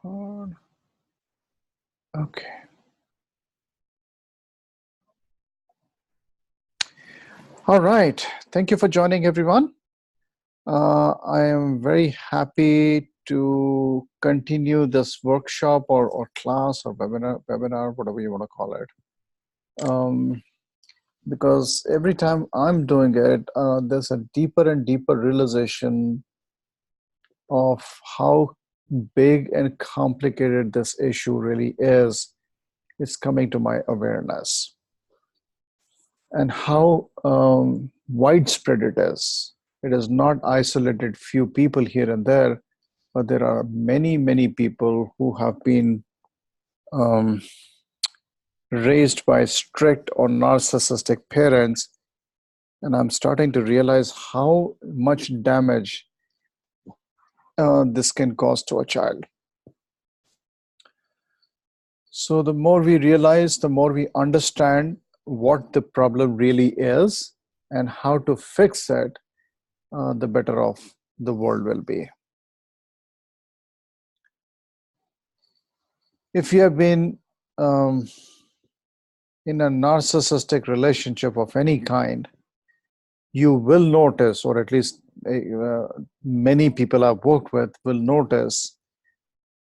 record. Okay. All right. Thank you for joining, everyone. I am very happy to continue this workshop or class or webinar, whatever you want to call it. Because every time I'm doing it, there's a deeper and deeper realization of how big and complicated this issue really is. It's coming to my awareness. And how widespread it is. It is not isolated few people here and there, but there are many, many people who have been raised by strict or narcissistic parents. And I'm starting to realize how much damage this can cause to a child. So the more we realize, the more we understand what the problem really is and how to fix it, the better off the world will be. If you have been in a narcissistic relationship of any kind, you will notice, or at least many people I've worked with will notice,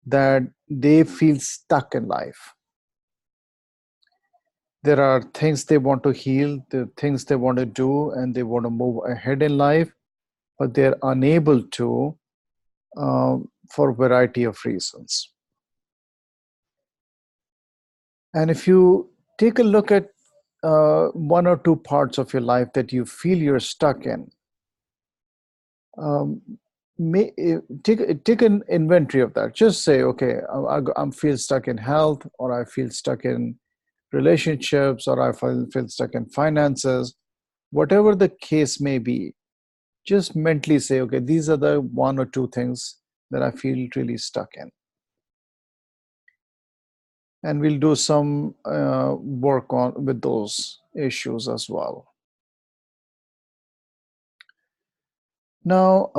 that they feel stuck in life. There are things they want to heal, the things they want to do, and they want to move ahead in life, but they're unable to for a variety of reasons. And if you take a look at one or two parts of your life that you feel you're stuck in, take an inventory of that. Just say, okay, I feel stuck in health, or I feel stuck in relationships, or I feel stuck in finances. Whatever the case may be, just mentally say, okay, these are the one or two things that I feel really stuck in. And we'll do some work with those issues as well. Now,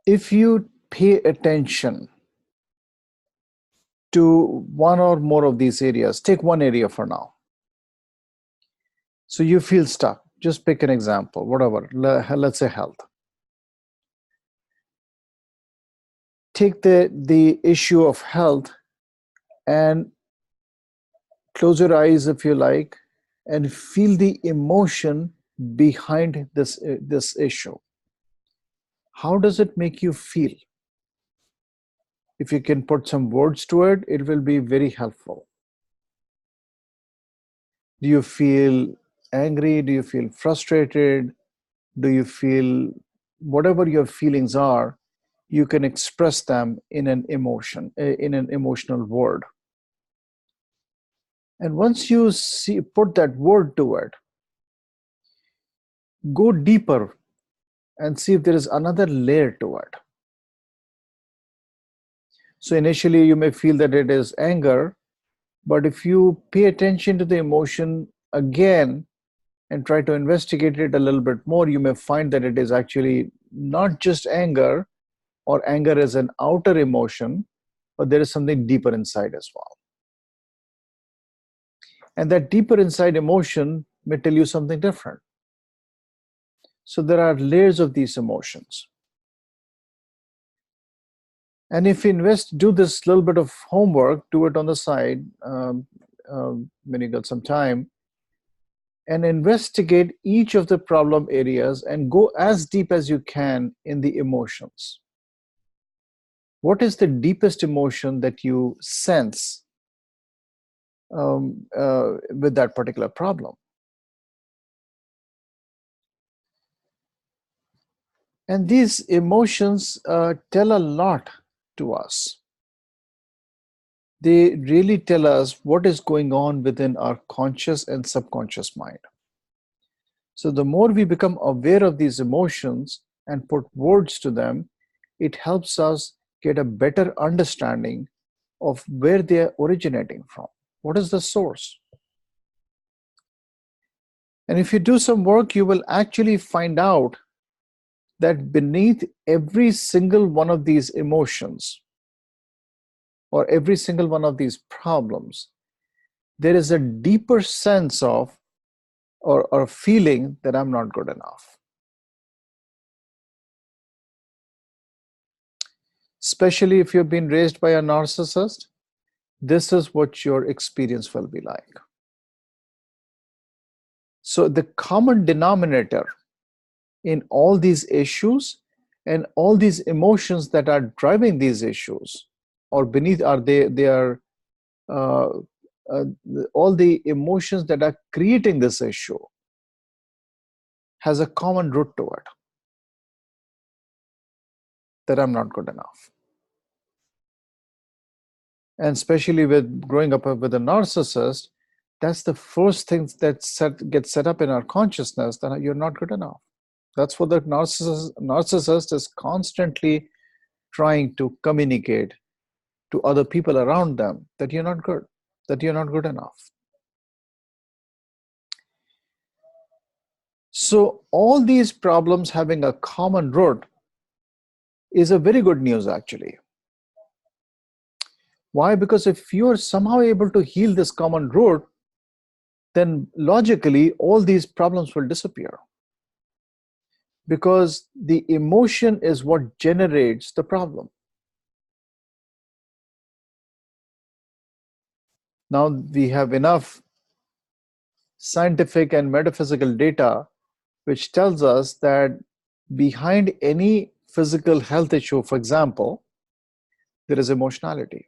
if you pay attention to one or more of these areas, take one area for now. So you feel stuck. Just pick an example, whatever. Let's say health. Take the issue of health and close your eyes if you like, and feel the emotion behind this issue. How does it make you feel? If you can put some words to it, it will be very helpful. Do you feel angry? Do you feel frustrated? Do you feel whatever your feelings are? You can express them in an emotion, in an emotional word. And once you put that word to it, go deeper and see if there is another layer to it. So initially you may feel that it is anger, but if you pay attention to the emotion again and try to investigate it a little bit more, you may find that it is actually not just anger, or anger is an outer emotion, but there is something deeper inside as well. And that deeper inside emotion may tell you something different. So there are layers of these emotions. And if you do this little bit of homework, do it on the side when you got some time, and investigate each of the problem areas and go as deep as you can in the emotions. What is the deepest emotion that you sense with that particular problem? And these emotions tell a lot to us. They really tell us what is going on within our conscious and subconscious mind. So the more we become aware of these emotions and put words to them, it helps us get a better understanding of where they are originating from. What is the source? And if you do some work, you will actually find out that beneath every single one of these emotions or every single one of these problems, there is a deeper sense of or feeling that I'm not good enough. Especially if you've been raised by a narcissist, this is what your experience will be like. So the common denominator in all these issues and all these emotions that are driving these issues or beneath are they are uh, uh, all the emotions that are creating this issue has a common root to it, that I'm not good enough. And especially with growing up with a narcissist, that's the first thing that gets set up in our consciousness, that you're not good enough. That's what the narcissist is constantly trying to communicate to other people around them, that you're not good, that you're not good enough. So all these problems having a common root is a very good news, actually. Why? Because if you're somehow able to heal this common root, then logically all these problems will disappear. Because the emotion is what generates the problem. Now we have enough scientific and metaphysical data which tells us that behind any physical health issue, for example, there is emotionality.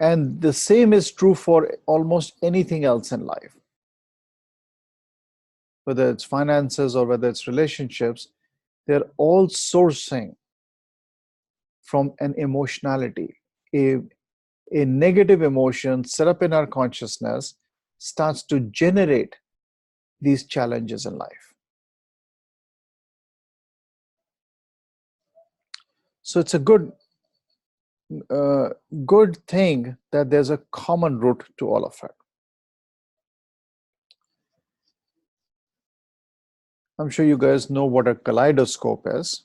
And the same is true for almost anything else in life. Whether it's finances or whether it's relationships, they're all sourcing from an emotionality. A negative emotion set up in our consciousness starts to generate these challenges in life. So it's a good thing that there's a common root to all of it. I'm sure you guys know what a kaleidoscope is.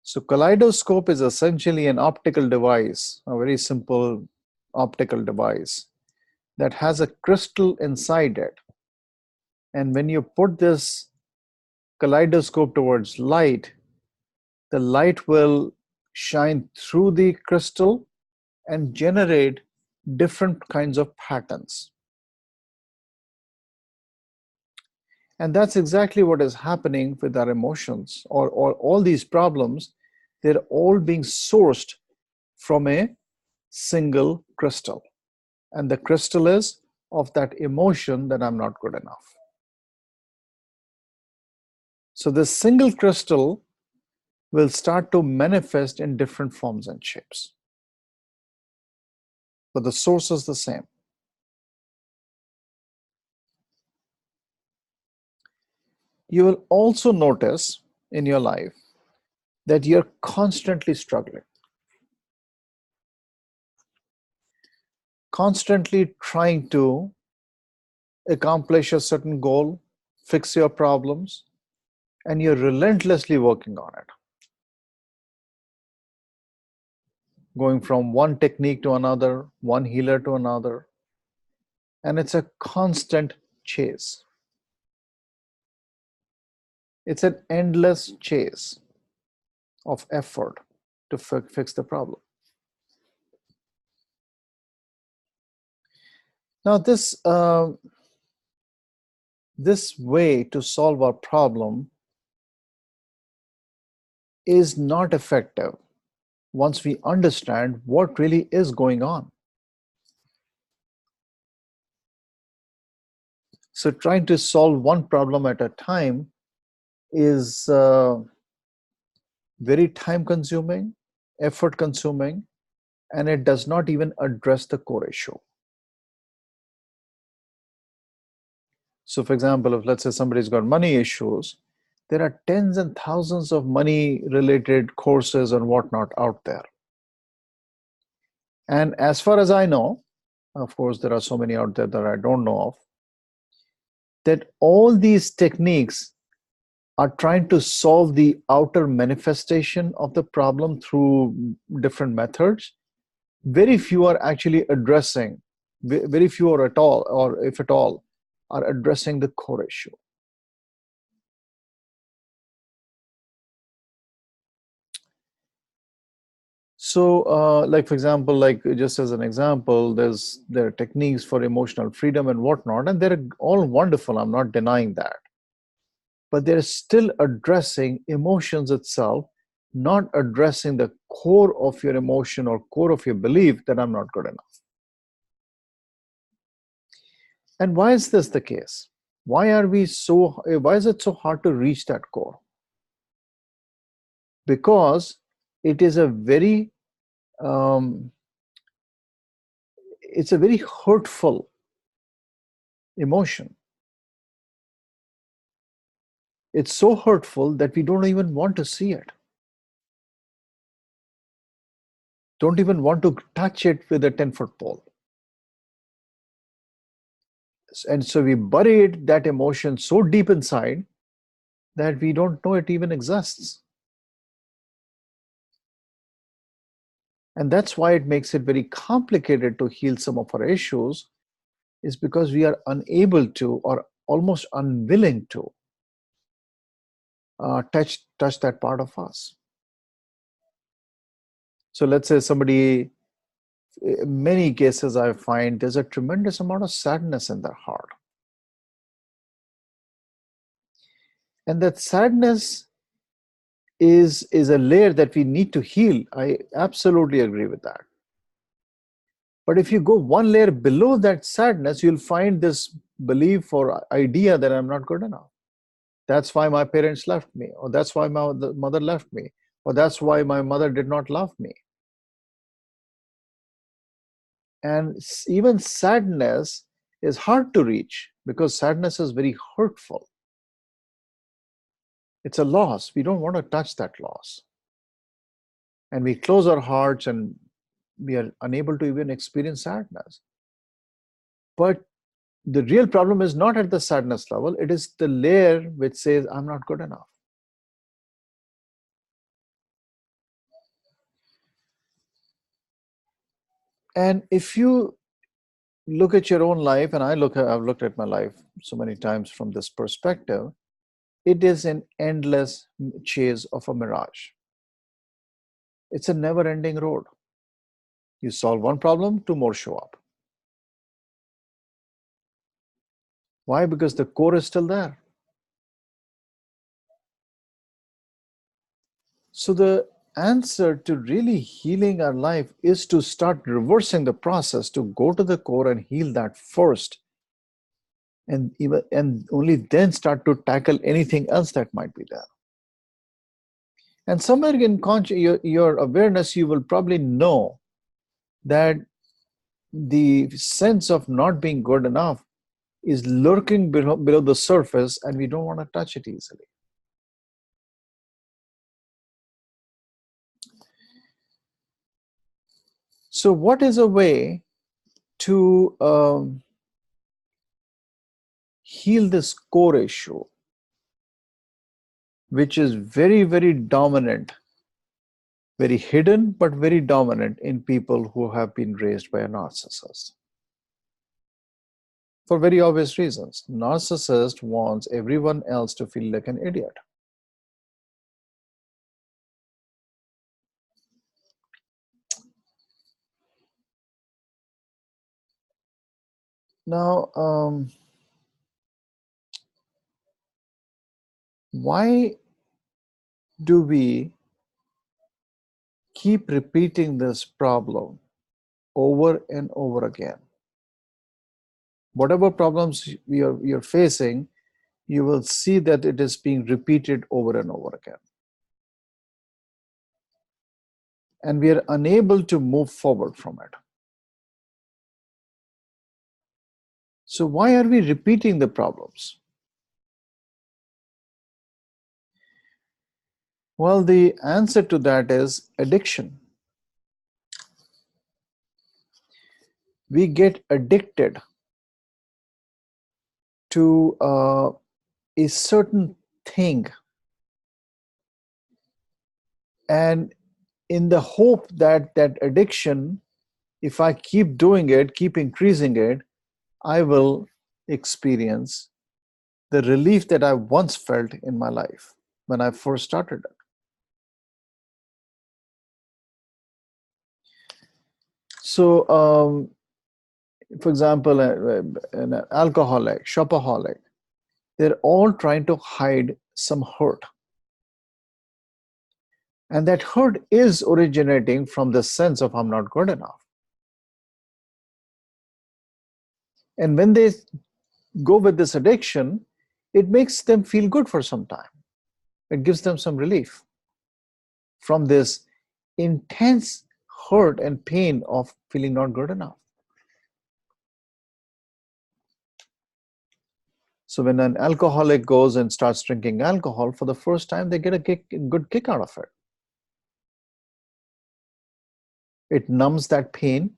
So kaleidoscope is essentially an optical device, a very simple optical device that has a crystal inside it. And when you put this kaleidoscope towards light, the light will shine through the crystal and generate different kinds of patterns. And that's exactly what is happening with our emotions, or all these problems. They're all being sourced from a single crystal. And the crystal is of that emotion that I'm not good enough. So this single crystal will start to manifest in different forms and shapes. But the source is the same. You will also notice in your life that you're constantly struggling, constantly trying to accomplish a certain goal, fix your problems, and you're relentlessly working on it. Going from one technique to another, one healer to another, and it's a constant chase. It's an endless chase of effort to fix the problem. Now, this way to solve our problem is not effective once we understand what really is going on. So trying to solve one problem at a time is very time consuming, effort consuming, and it does not even address the core issue. So for example, if let's say somebody's got money issues, there are tens and thousands of money related courses and whatnot out there. And as far as I know, of course, there are so many out there that I don't know of, that all these techniques are trying to solve the outer manifestation of the problem through different methods. Very few are actually addressing, very few are at all, or if at all, are addressing the core issue. So, like for example, like just as an example, there are techniques for emotional freedom and whatnot, and they're all wonderful. I'm not denying that, but they're still addressing emotions itself, not addressing the core of your emotion or core of your belief that I'm not good enough. And why is this the case? Why is it so hard to reach that core? Because it is a very it's a very hurtful emotion. It's so hurtful that we don't even want to see it. Don't even want to touch it with a 10-foot pole. And so we buried that emotion so deep inside that we don't know it even exists. And that's why it makes it very complicated to heal some of our issues, is because we are unable to, or almost unwilling to, touch that part of us. So let's say somebody, in many cases I find there's a tremendous amount of sadness in their heart. And that sadness is a layer that we need to heal. I absolutely agree with that. But if you go one layer below that sadness, you'll find this belief or idea that I'm not good enough. That's why my parents left me, or that's why my mother left me, or that's why my mother did not love me. And even sadness is hard to reach because sadness is very hurtful. It's a loss. We don't want to touch that loss. And we close our hearts and we are unable to even experience sadness. But the real problem is not at the sadness level, it is the layer which says, I'm not good enough. And if you look at your own life, and I've looked at my life so many times from this perspective, it is an endless chase of a mirage. It's a never-ending road. You solve one problem, two more show up. Why? Because the core is still there. So the answer to really healing our life is to start reversing the process, to go to the core and heal that first, and only then start to tackle anything else that might be there. And somewhere in your awareness, you will probably know that the sense of not being good enough is lurking below the surface, and we don't want to touch it easily. So what is a way to heal this core issue, which is very, very dominant, very hidden, but very dominant in people who have been raised by a narcissist? For very obvious reasons. Narcissist wants everyone else to feel like an idiot. Now, why do we keep repeating this problem over and over again? Whatever problems you're facing, you will see that it is being repeated over and over again. And we are unable to move forward from it. So why are we repeating the problems? Well, the answer to that is addiction. We get addicted to a certain thing, and in the hope that that addiction, if I keep doing it, keep increasing it, I will experience the relief that I once felt in my life when I first started it. So, for example, an alcoholic, shopaholic, they're all trying to hide some hurt. And that hurt is originating from the sense of I'm not good enough. And when they go with this addiction, it makes them feel good for some time. It gives them some relief from this intense hurt and pain of feeling not good enough. So when an alcoholic goes and starts drinking alcohol, for the first time, they get a good kick out of it. It numbs that pain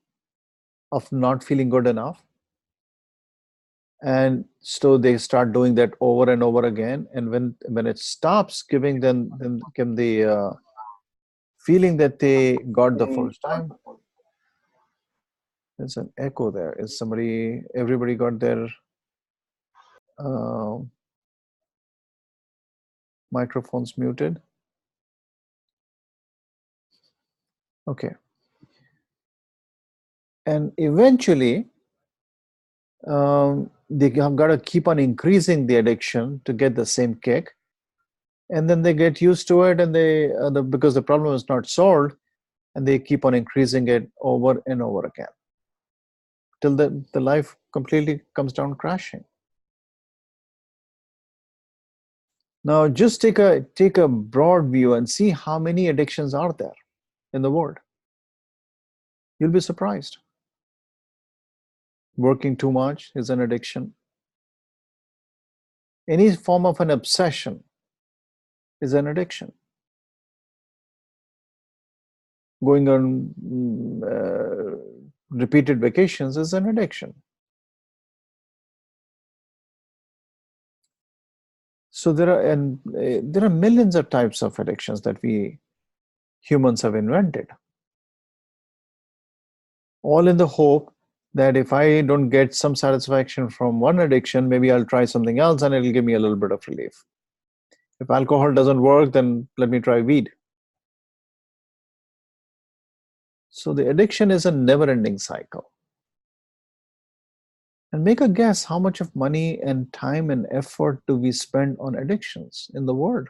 of not feeling good enough. And so they start doing that over and over again. And when it stops giving them the feeling that they got the first time, there's an echo there. Is everybody got their uh, microphones muted? Okay. And eventually, they have got to keep on increasing the addiction to get the same kick. And then they get used to it, and because the problem is not solved, and they keep on increasing it over and over again till the life completely comes down crashing. Now, just take a broad view and see how many addictions are there in the world. You'll be surprised. Working too much is an addiction. Any form of an obsession is an addiction. Going on repeated vacations is an addiction. So there are millions of types of addictions that we humans have invented, all in the hope that if I don't get some satisfaction from one addiction, maybe I'll try something else and it'll give me a little bit of relief. If alcohol doesn't work, then let me try weed. So the addiction is a never-ending cycle. And make a guess, how much of money and time and effort do we spend on addictions in the world?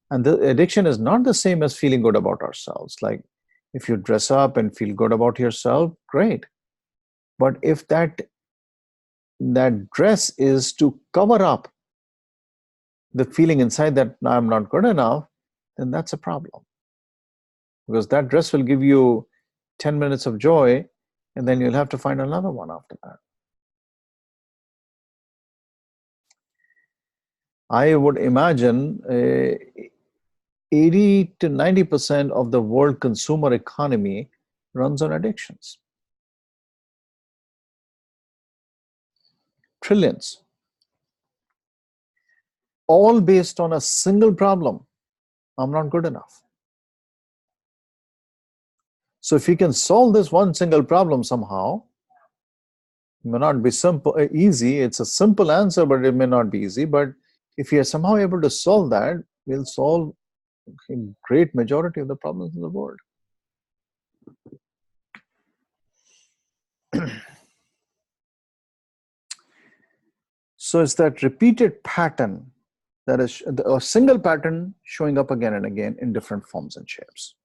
And the addiction is not the same as feeling good about ourselves. Like if you dress up and feel good about yourself, great. But if that dress is to cover up the feeling inside that I'm not good enough, then that's a problem. Because that dress will give you 10 minutes of joy, and then you'll have to find another one after that. I would imagine 80 to 90% of the world consumer economy runs on addictions. Trillions. All based on a single problem. I'm not good enough. So if you can solve this one single problem somehow, it may not be easy. It's a simple answer, but it may not be easy. But if you're somehow able to solve that, we'll solve a great majority of the problems in the world. So it's that repeated pattern, that is a single pattern showing up again and again in different forms and shapes.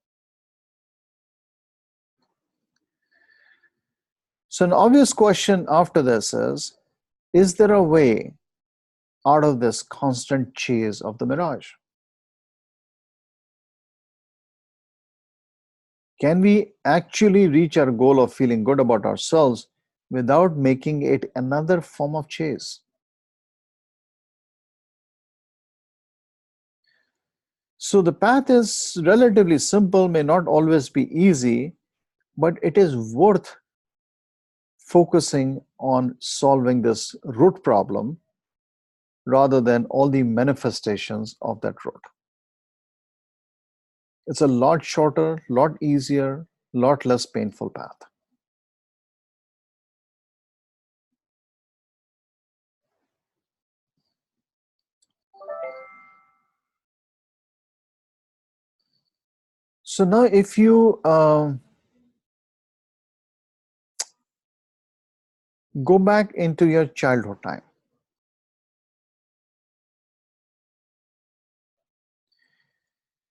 So an obvious question after this is there a way out of this constant chase of the mirage? Can we actually reach our goal of feeling good about ourselves without making it another form of chase? So the path is relatively simple, may not always be easy, but it is worth focusing on solving this root problem rather than all the manifestations of that root. It's a lot shorter, lot easier, lot less painful path. So now if you go back into your childhood time,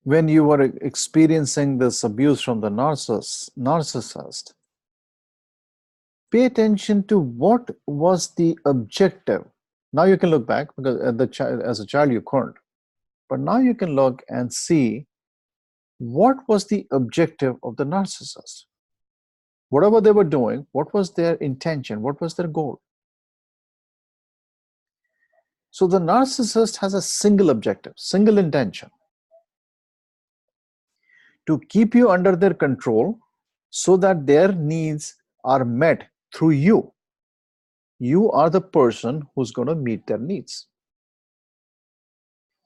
when you were experiencing this abuse from the narcissist, pay attention to what was the objective. Now you can look back, because as a child you couldn't, but now you can look and see what was the objective of the narcissist. Whatever they were doing, what was their intention, what was their goal? So the narcissist has a single objective, single intention: to keep you under their control so that their needs are met through you. You are the person who's going to meet their needs,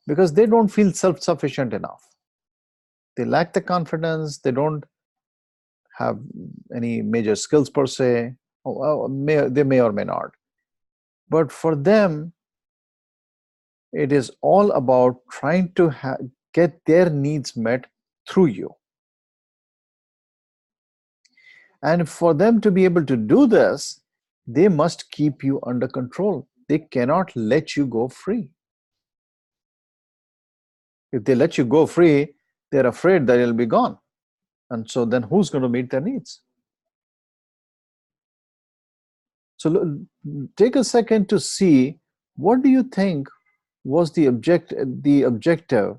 because they don't feel self-sufficient enough. They lack the confidence, they don't have any major skills per se. Well, they may or may not. But for them, it is all about trying to get their needs met through you. And for them to be able to do this, they must keep you under control. They cannot let you go free. If they let you go free, they're afraid that you'll be gone. And so then who's going to meet their needs? So take a second to see, what do you think was the objective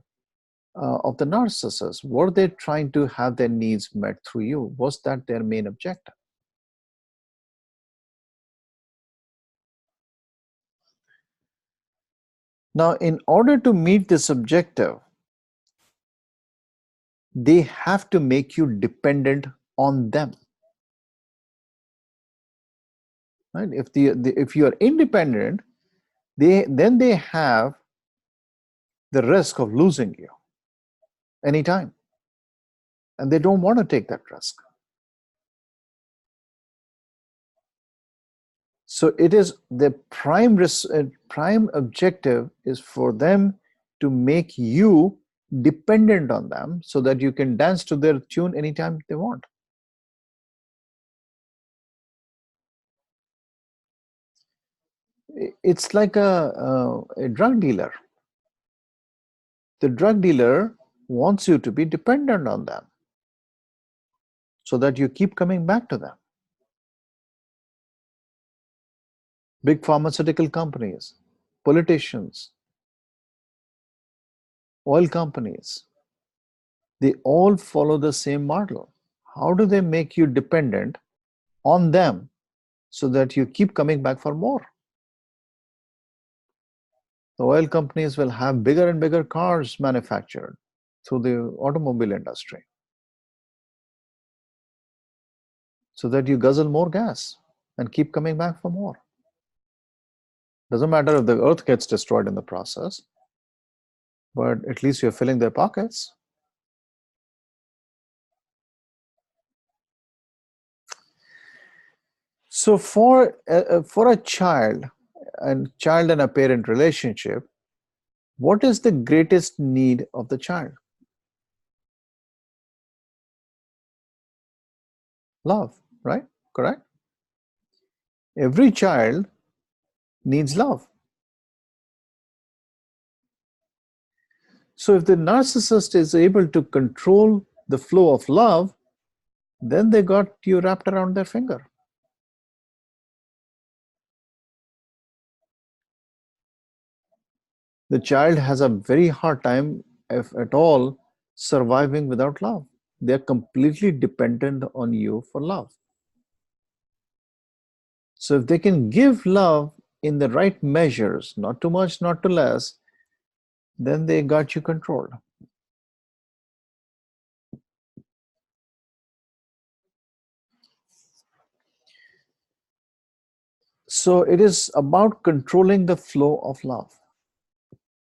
of the narcissist? Were they trying to have their needs met through you? Was that their main objective? Now, in order to meet this objective, they have to make you dependent on them. Right? If you are independent, then they have the risk of losing you anytime, and they don't want to take that risk. So it is the prime objective is for them to make you dependent on them so that you can dance to their tune anytime they want. It's like a drug dealer. The drug dealer wants you to be dependent on them so that you keep coming back to them. Big pharmaceutical companies, politicians, oil companies, they all follow the same model. How do they make you dependent on them so that you keep coming back for more? The oil companies will have bigger and bigger cars manufactured through the automobile industry so that you guzzle more gas and keep coming back for more. Doesn't matter if the earth gets destroyed in the process, but at least you're filling their pockets. So for a child and a parent relationship, what is the greatest need of the child? Love, right? Correct? Every child needs love. So if the narcissist is able to control the flow of love, then they got you wrapped around their finger. The child has a very hard time, if at all, surviving without love. They're completely dependent on you for love. So if they can give love in the right measures, not too much, not too less, then they got you controlled. So it is about controlling the flow of love.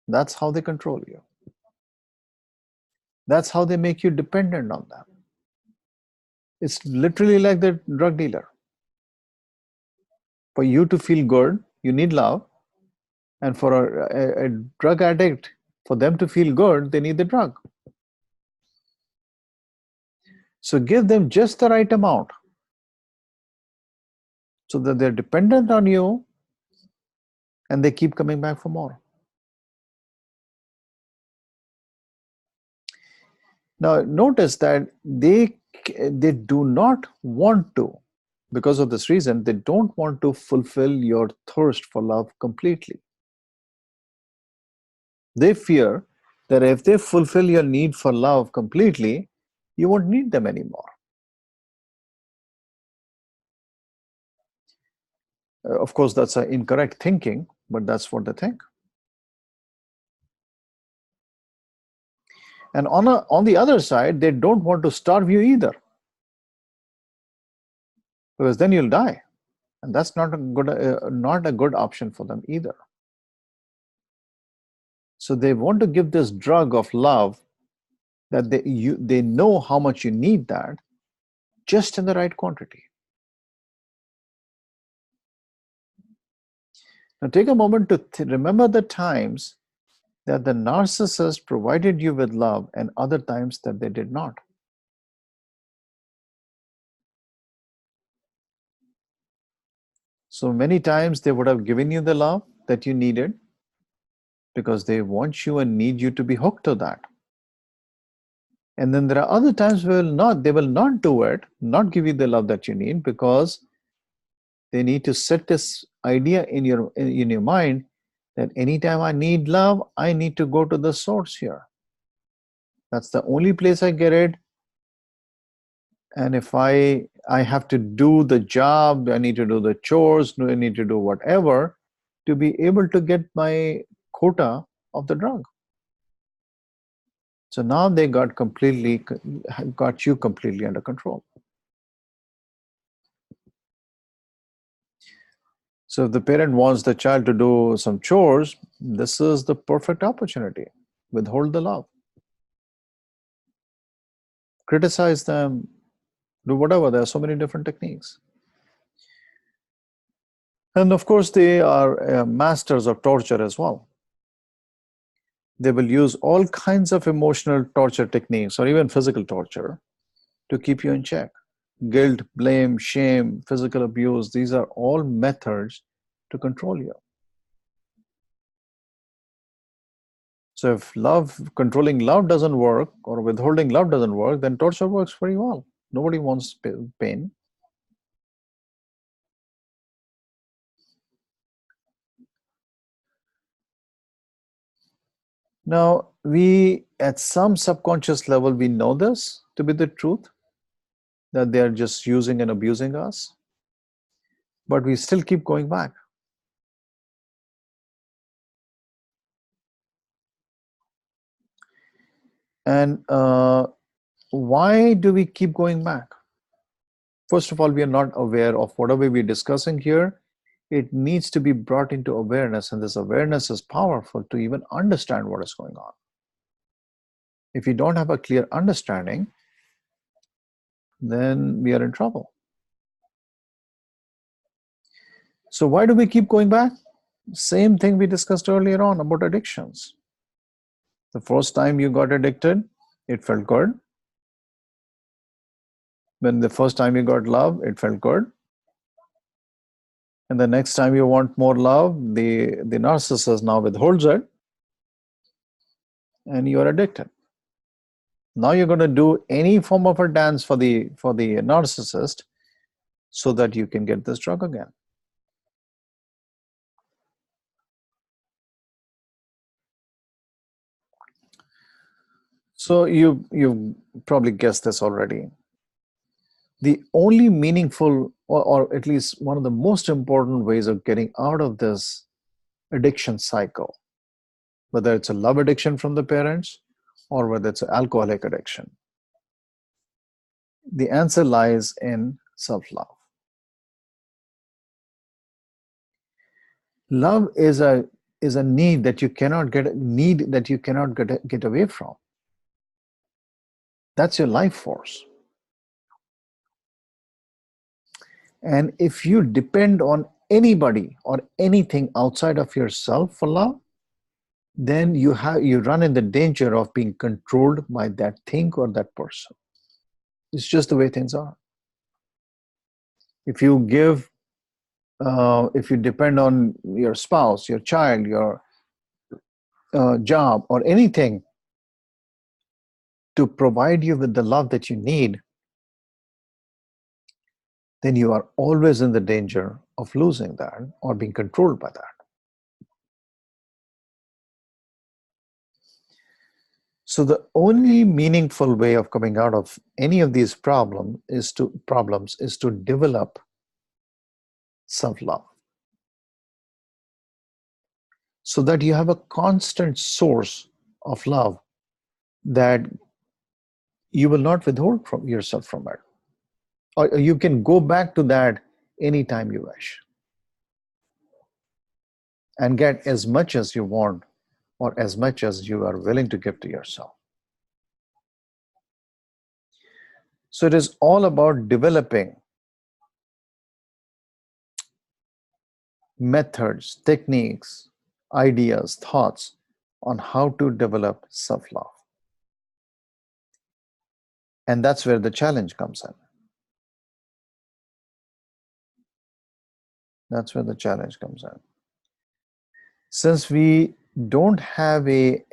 That's how they control you. That's how they make you dependent on them. It's literally like the drug dealer. For you to feel good, you need love. And for a drug addict, for them to feel good, they need the drug. So give them just the right amount so that they're dependent on you and they keep coming back for more. Now, notice that they do not want to, because of this reason, they don't want to fulfill your thirst for love completely. They fear that if they fulfill your need for love completely, you won't need them anymore. Of course, that's an incorrect thinking, but that's what they think. And on the other side, they don't want to starve you either, because then you'll die, and that's not a good option for them either. So they want to give this drug of love that they know how much you need that, just in the right quantity. Now take a moment to remember the times that the narcissist provided you with love and other times that they did not. So many times they would have given you the love that you needed because they want you and need you to be hooked to that. And then there are other times where they will not do it, not give you the love that you need, because they need to set this idea in your mind that anytime I need love, I need to go to the source here. That's the only place I get it. And if I have to do the job, I need to do the chores, I need to do whatever to be able to get my quota of the drug. So now they got you completely under control. So if the parent wants the child to do some chores, this is the perfect opportunity. Withhold the love. Criticize them, do whatever. There are so many different techniques. And of course, they are masters of torture as well. They will use all kinds of emotional torture techniques or even physical torture to keep you in check. Guilt, blame, shame, physical abuse, these are all methods to control you. So if controlling love doesn't work or withholding love doesn't work, then torture works very well. Nobody wants pain. Now, we, at some subconscious level, we know this to be the truth, that they are just using and abusing us, but we still keep going back. And why do we keep going back? First of all, we are not aware of whatever we're discussing here. It needs to be brought into awareness, and this awareness is powerful to even understand what is going on. If you don't have a clear understanding, then we are in trouble. So why do we keep going back? Same thing we discussed earlier on about addictions. The first time you got addicted, it felt good. When the first time you got love, it felt good. And the next time you want more love, the narcissist now withholds it, and you are addicted. Now you're going to do any form of a dance for the narcissist so that you can get this drug again. So you probably guessed this already. The only meaningful, or at least one of the most important ways of getting out of this addiction cycle, whether it's a love addiction from the parents or whether it's an alcoholic addiction, the answer lies in self-love. Love is a need that you cannot get away from. That's your life force. And if you depend on anybody or anything outside of yourself for love, then you run in the danger of being controlled by that thing or that person. It's just the way things are. If you give, if you depend on your spouse, your child, your job, or anything to provide you with the love that you need, then you are always in the danger of losing that or being controlled by that. So the only meaningful way of coming out of any of these problems is to develop self-love, so that you have a constant source of love that you will not withhold from yourself from it. Or you can go back to that anytime you wish and get as much as you want or as much as you are willing to give to yourself. So it is all about developing methods, techniques, ideas, thoughts on how to develop self-love. And that's where the challenge comes in. That's where the challenge comes in. Since we don't have we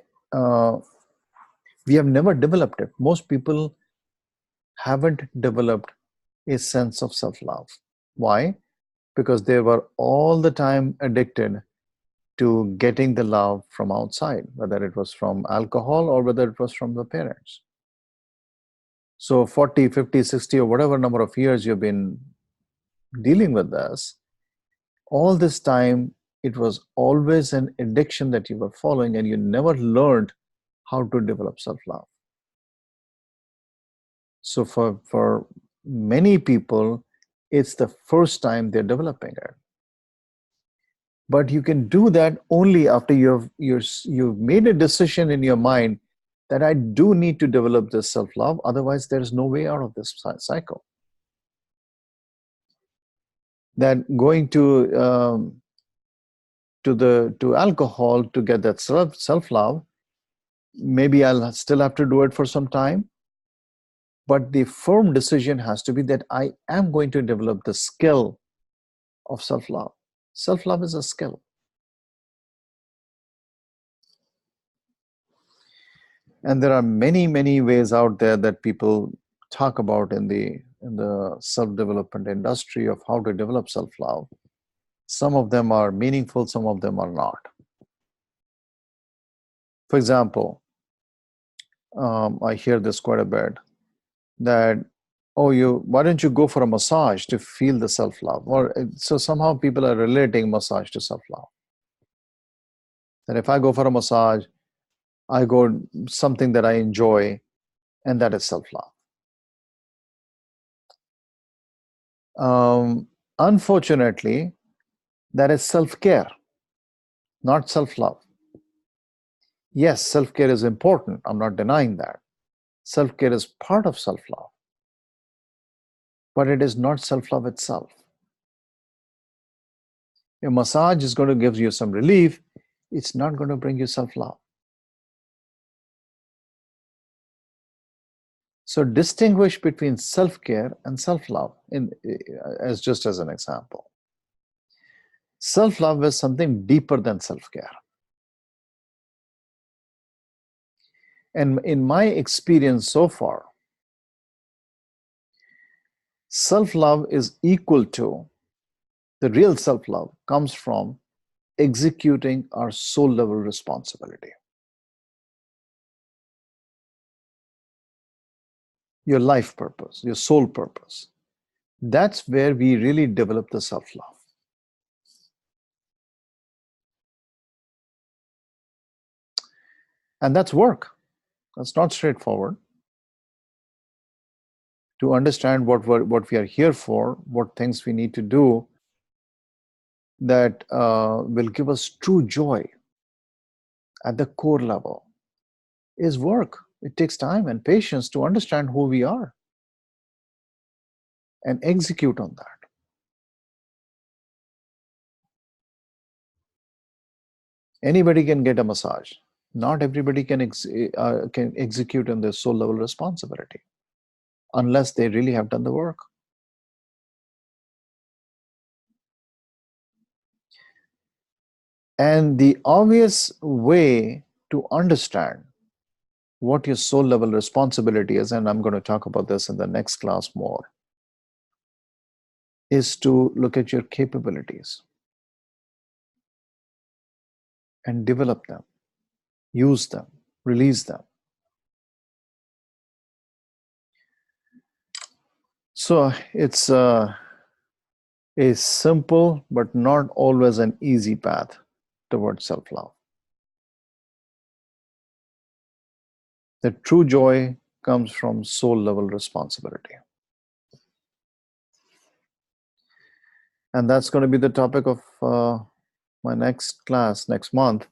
have never developed it. Most people haven't developed a sense of self-love. Why? Because they were all the time addicted to getting the love from outside, whether it was from alcohol or whether it was from the parents. So 40, 50, 60, or whatever number of years you've been dealing with this, all this time, it was always an addiction that you were following, and you never learned how to develop self-love. So for many people, it's the first time they're developing it. But you can do that only after you've made a decision in your mind that I do need to develop this self-love. Otherwise, there's no way out of this cycle. That going to alcohol to get that self-love, maybe I'll still have to do it for some time. But the firm decision has to be that I am going to develop the skill of self-love. Self-love is a skill. And there are many, many ways out there that people talk about in the self-development industry of how to develop self-love. Some of them are meaningful, some of them are not. For example, I hear this quite a bit, that, oh, why don't you go for a massage to feel the self-love? Or so somehow people are relating massage to self-love. That if I go for a massage, I go something that I enjoy, and that is self-love. Unfortunately, that is self-care, not self-love. Yes, self-care is important. I'm not denying that. Self-care is part of self-love, but it is not self-love itself. A massage is going to give you some relief. It's not going to bring you self-love. So distinguish between self-care and self-love, just as an example. Self-love is something deeper than self-care. And in my experience so far, self-love is equal to, the real self-love comes from executing our soul level responsibility. Your life purpose, your soul purpose. That's where we really develop the self-love. And that's work. That's not straightforward. To understand what we are here for, what things we need to do, that will give us true joy at the core level is work. It takes time and patience to understand who we are and execute on that. Anybody can get a massage. Not everybody can execute on their soul level responsibility unless they really have done the work. And the obvious way to understand what your soul level responsibility is, and I'm going to talk about this in the next class more, is to look at your capabilities and develop them, use them, release them. So it's a simple but not always an easy path towards self-love. The true joy comes from soul level responsibility. And that's going to be the topic of my next class next month.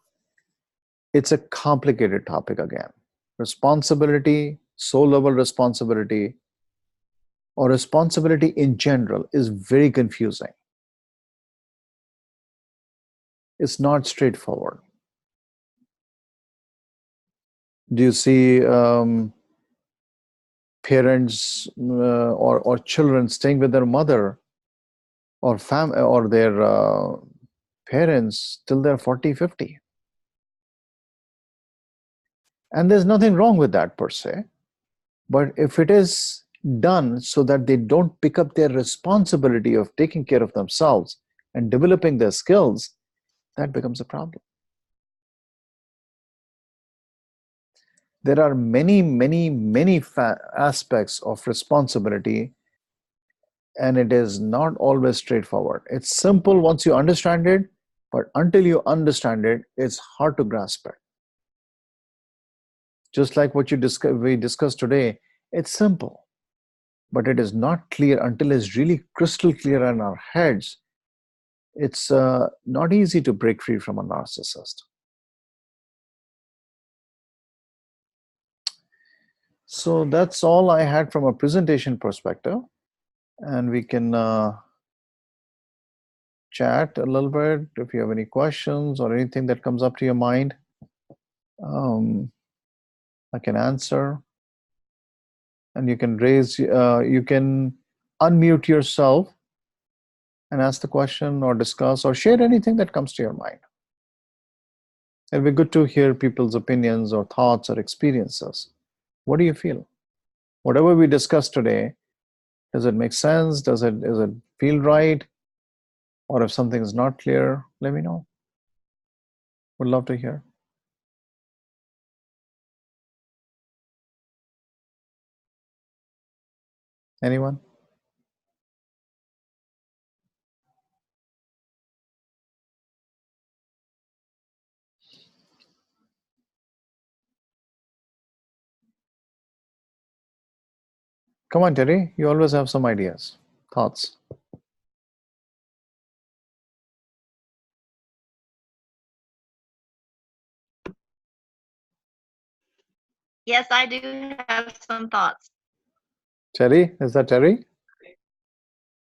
It's a complicated topic again. Responsibility, soul level responsibility, or responsibility in general is very confusing. It's not straightforward. Do you see parents or children staying with their mother or their parents till they're 40, 50? And there's nothing wrong with that per se. But if it is done so that they don't pick up their responsibility of taking care of themselves and developing their skills, that becomes a problem. There are many, many, many aspects of responsibility, and it is not always straightforward. It's simple once you understand it, but until you understand it, it's hard to grasp it. Just like what we discussed today, it's simple, but it is not clear until it's really crystal clear in our heads. It's not easy to break free from a narcissist. So that's all I had from a presentation perspective. And we can chat a little bit if you have any questions or anything that comes up to your mind. I can answer. And you can you can unmute yourself and ask the question or discuss or share anything that comes to your mind. It'll be good to hear people's opinions or thoughts or experiences. What do you feel? Whatever we discussed today, does it make sense? Does it feel right? Or if something is not clear, let me know. Would love to hear. Anyone? Come on, Terry. You always have some ideas, thoughts. Yes, I do have some thoughts. Terry, is that Terry?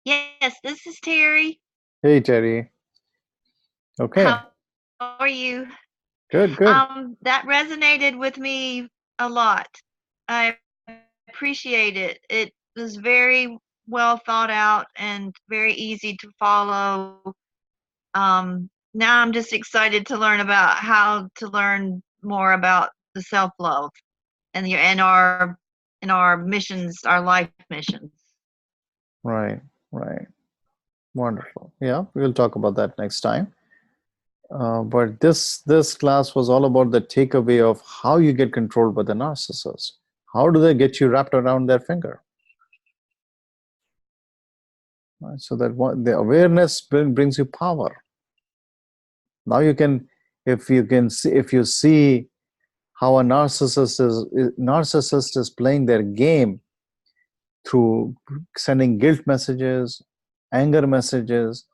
Yes, this is Terry. Hey, Terry. Okay. How are you? Good, good. That resonated with me a lot. I appreciate it. It was very well thought out and very easy to follow. Now I'm just excited to learn about how to learn more about the self-love and our missions, our life missions. Right, right. Wonderful. Yeah, we'll talk about that next time. But this class was all about the takeaway of how you get controlled by the narcissist. How do they get you wrapped around their finger? Right, so that the awareness brings you power. Now you can, if you see how a narcissist is playing their game through sending guilt messages, anger messages,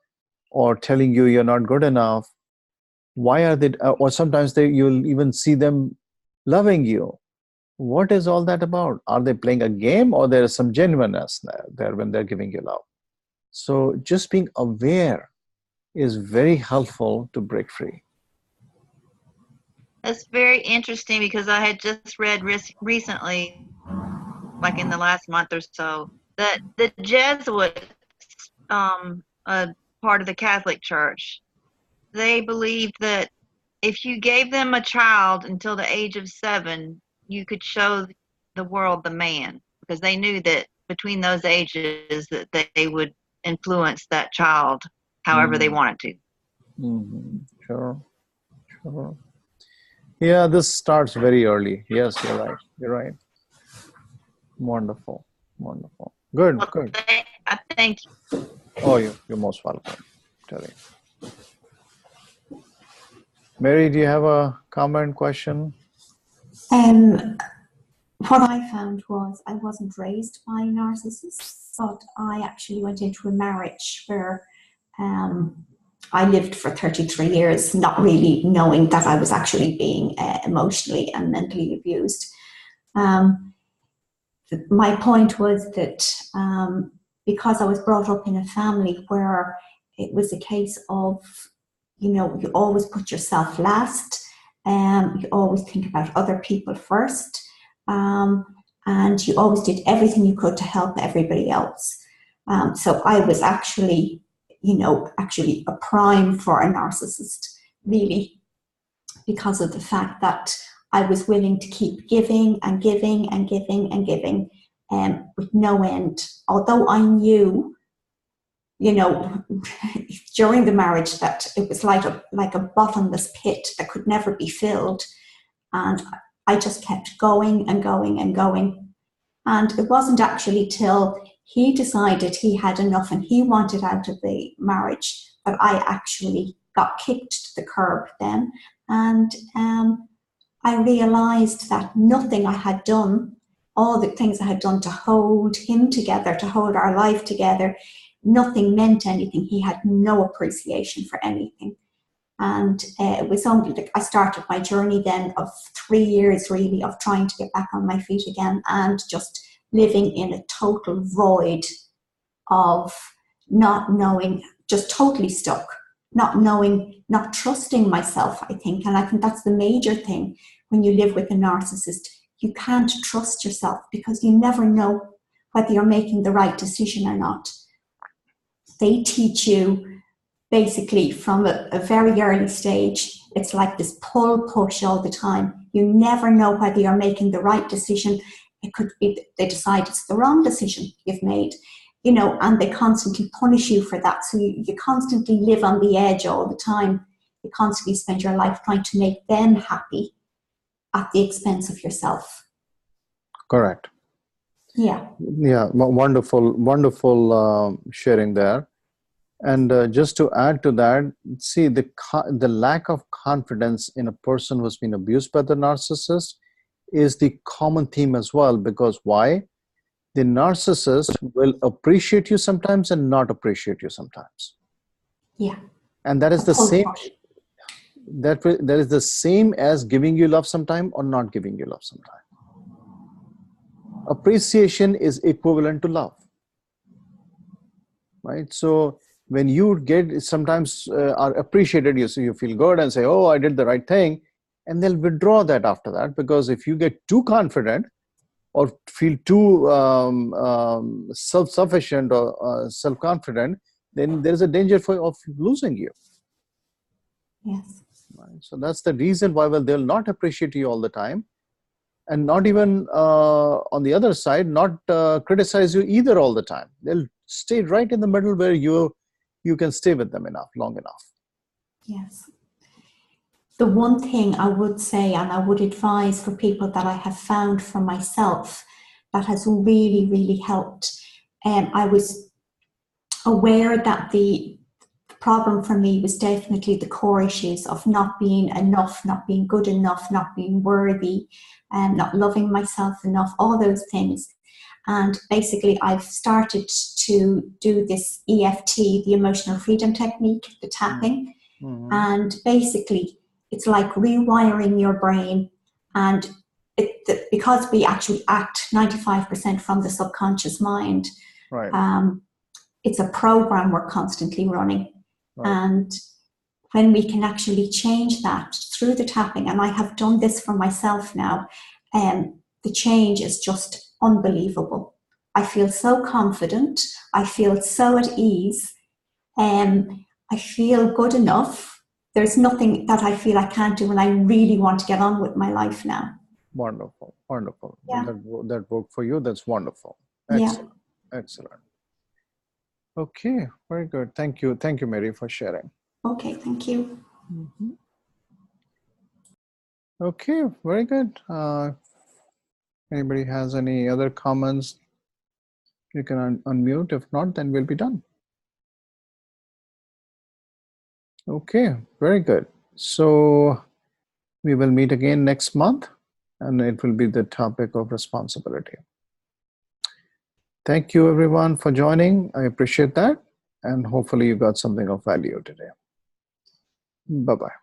or telling you you're not good enough. Why are they, or sometimes you'll even see them loving you. What is all that about? Are they playing a game, or there is some genuineness there when they're giving you love? So just being aware is very helpful to break free. That's very interesting because I had just read recently, like in the last month or so, that the Jesuits, a part of the Catholic Church, they believed that if you gave them a child until the age of 7, you could show the world the man, because they knew that between those ages that they would influence that child however they Mm-hmm. wanted to. Mm-hmm. Sure, sure. Yeah, this starts very early. Yes, you're right. You're right. Wonderful, wonderful. Good, Well, good. I thank you. Oh, you're most welcome, Terry. Mary, do you have a comment, question? What I found was I wasn't raised by narcissists, but I actually went into a marriage where I lived for 33 years, not really knowing that I was actually being emotionally and mentally abused. My point was that because I was brought up in a family where it was a case of, you always put yourself last, you always think about other people first, and you always did everything you could to help everybody else. So I was actually a prime for a narcissist, really, because of the fact that I was willing to keep giving and giving and giving and giving, with no end. Although I knew, during the marriage that it was like a bottomless pit that could never be filled. And I just kept going and going and going. And it wasn't actually till he decided he had enough and he wanted out of the marriage that I actually got kicked to the curb then. And I realized that nothing I had done, all the things I had done to hold him together, to hold our life together, nothing meant anything. He had no appreciation for anything. And it was only like I started my journey then of 3 years really of trying to get back on my feet again, and just living in a total void of not knowing, just totally stuck, not knowing, not trusting myself, I think. And I think that's the major thing when you live with a narcissist. You can't trust yourself because you never know whether you're making the right decision or not. They teach you basically from a very early stage. It's like this push all the time. You never know whether you're making the right decision. It could be they decide it's the wrong decision you've made, and they constantly punish you for that. So you constantly live on the edge all the time. You constantly spend your life trying to make them happy at the expense of yourself. Correct. Yeah. Yeah, wonderful, wonderful sharing there. And just to add to that, see, the lack of confidence in a person who's been abused by the narcissist is the common theme as well. Because why? The narcissist will appreciate you sometimes and not appreciate you sometimes. Yeah. And that is the same. That is the same as giving you love sometime or not giving you love sometime. Appreciation is equivalent to love, right? So when you get sometimes are appreciated, you feel good and say, oh, I did the right thing. And they'll withdraw that after that, because if you get too confident or feel too self-sufficient or self-confident, then there's a danger of losing you. Yes. Right? So that's the reason why they'll not appreciate you all the time, and not even on the other side, not criticize you either all the time. They'll stay right in the middle where you can stay with them long enough. Yes. The one thing I would say, and I would advise for people that I have found for myself that has really, really helped, I was aware that the problem for me was definitely the core issues of not being enough, not being good enough, not being worthy, and not loving myself enough, all those things. And basically, I've started to do this EFT, the emotional freedom technique, the tapping. Mm-hmm. And basically, it's like rewiring your brain. And because we actually act 95% from the subconscious mind, Right. it's a program we're constantly running. Right. And when we can actually change that through the tapping, and I have done this for myself now, the change is just unbelievable. I feel so confident. I feel so at ease. I feel good enough. There's nothing that I feel I can't do, and I really want to get on with my life now. Wonderful. Wonderful. Yeah. That worked for you. That's wonderful. Yeah. Excellent. Excellent. Okay. Very good. Thank you. Thank you, Mary, for sharing. Okay, thank you. Mm-hmm. Okay. Very good. Anybody has any other comments? You can unmute. If not, then we'll be done. Okay. Very good. So we will meet again next month, and it will be the topic of responsibility. Thank you, everyone, for joining. I appreciate that. And hopefully you got something of value today. Bye-bye.